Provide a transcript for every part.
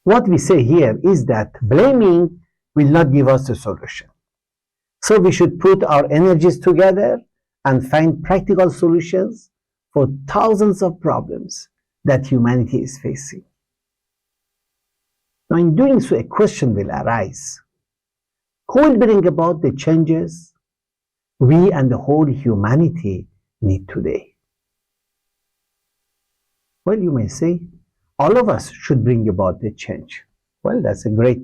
what we say here is that blaming will not give us a solution. So we should put our energies together and find practical solutions for thousands of problems that humanity is facing. Now, in doing so, a question will arise. Who will bring about the changes we and the whole humanity need today? Well, you may say, all of us should bring about the change. Well, that's a great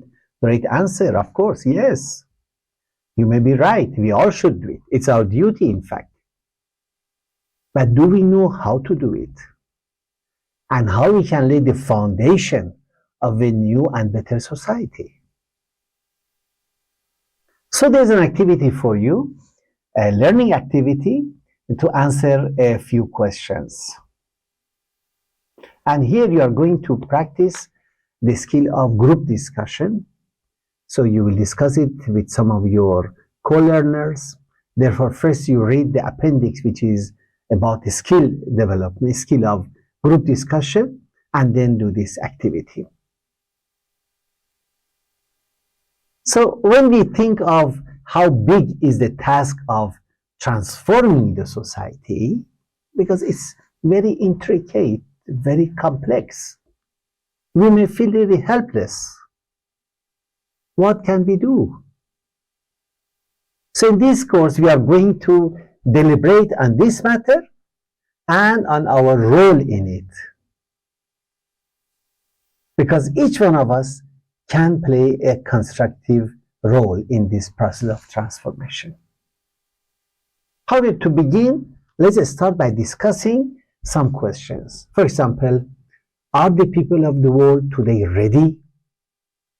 answer, of course, yes. You may be right, we all should do it. It's our duty, in fact. But do we know how to do it? And how we can lay the foundation of a new and better society? So there's an activity for you, a learning activity to answer a few questions. And here you are going to practice the skill of group discussion. So you will discuss it with some of your co-learners. Therefore, first you read the appendix, which is about the skill development, skill of group discussion, and then do this activity. So when we think of how big is the task of transforming the society, because it's very intricate, very complex, we may feel really helpless. What can we do? So in this course, we are going to deliberate on this matter and on our role in it. Because each one of us can play a constructive role in this process of transformation. However, to begin, let's start by discussing some questions. For example, are the people of the world today ready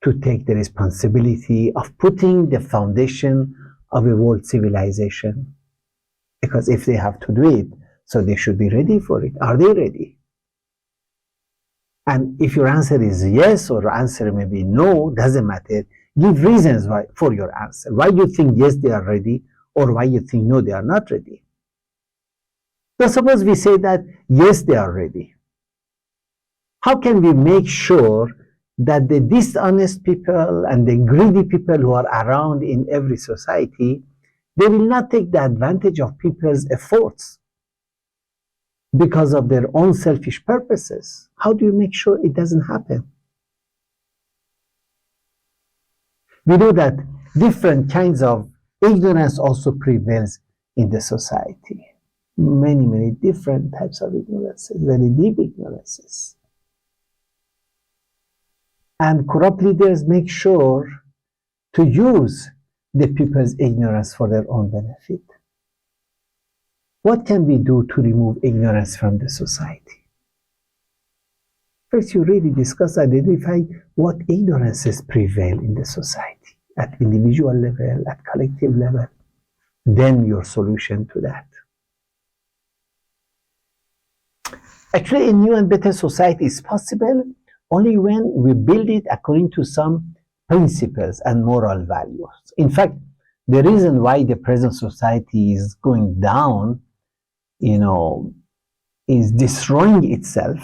to take the responsibility of putting the foundation of a world civilization? Because if they have to do it, so they should be ready for it. Are they ready? And if your answer is yes, or your answer may be no, doesn't matter. Give reasons why, for your answer. Why you think yes, they are ready, or why you think no, they are not ready. So suppose we say that yes, they are ready. How can we make sure that the dishonest people and the greedy people who are around in every society, they will not take the advantage of people's efforts because of their own selfish purposes? How do you make sure it doesn't happen? We know that different kinds of ignorance also prevails in the society. Many different types of ignorances, very deep ignorances. And corrupt leaders make sure to use the people's ignorance for their own benefit. What can we do to remove ignorance from the society? First, you really discuss, identify what ignorances prevail in the society at individual level, at collective level. Then your solution to that. Actually, a new and better society is possible only when we build it according to some principles and moral values. In fact, the reason why the present society is going down, is destroying itself,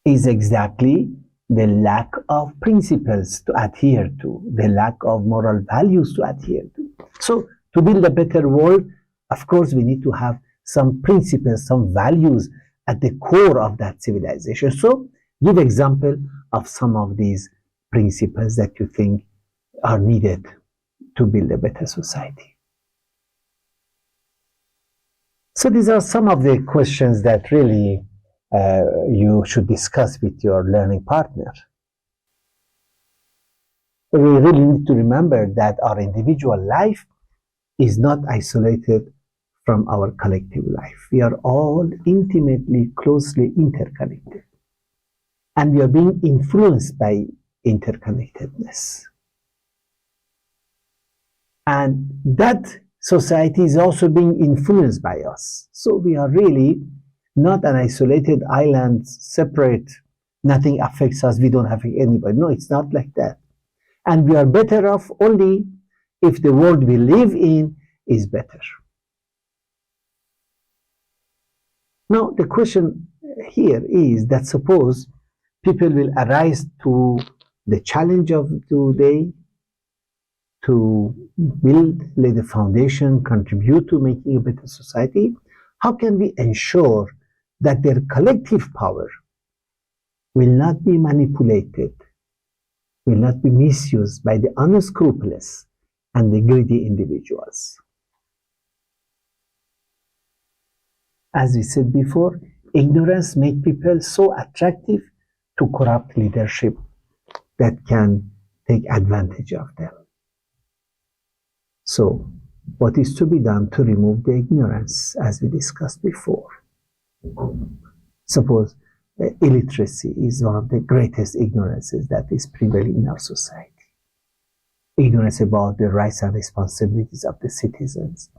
is exactly the lack of principles to adhere to, the lack of moral values to adhere to. So, to build a better world, of course, we need to have some principles, some values at the core of that civilization. So, give example of some of these principles that you think are needed to build a better society. So these are some of the questions that really you should discuss with your learning partner. We really need to remember that our individual life is not isolated from our collective life. We are all intimately, closely interconnected. And we are being influenced by interconnectedness. And that society is also being influenced by us. So we are really not an isolated island, separate, nothing affects us, we don't affect anybody. No, it's not like that. And we are better off only if the world we live in is better. Now, the question here is that suppose People will arise to the challenge of today to build, lay the foundation, contribute to making a better society. How can we ensure that their collective power will not be manipulated, will not be misused by the unscrupulous and the greedy individuals? As we said before, ignorance makes people so attractive to corrupt leadership that can take advantage of them. So, what is to be done to remove the ignorance, as we discussed before? Suppose illiteracy is one of the greatest ignorances that is prevailing in our society. Ignorance about the rights and responsibilities of the citizens,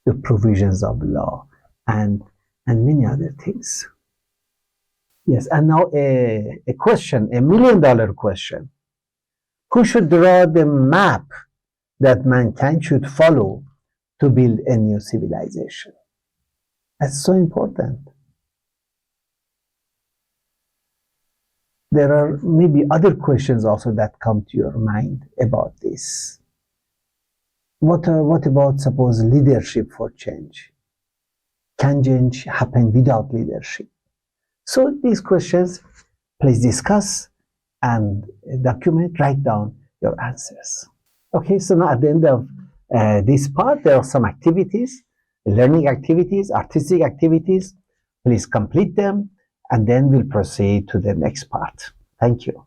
the provisions of law, and many other things. Yes, and now a question, $1 million question. Who should draw the map that mankind should follow to build a new civilization? That's so important. There are maybe other questions also that come to your mind about this. What about, suppose, leadership for change? Can change happen without leadership? So these questions, please discuss and document, write down your answers. Okay, so now at the end of this part, there are some activities, learning activities, artistic activities. Please complete them, and then we'll proceed to the next part. Thank you.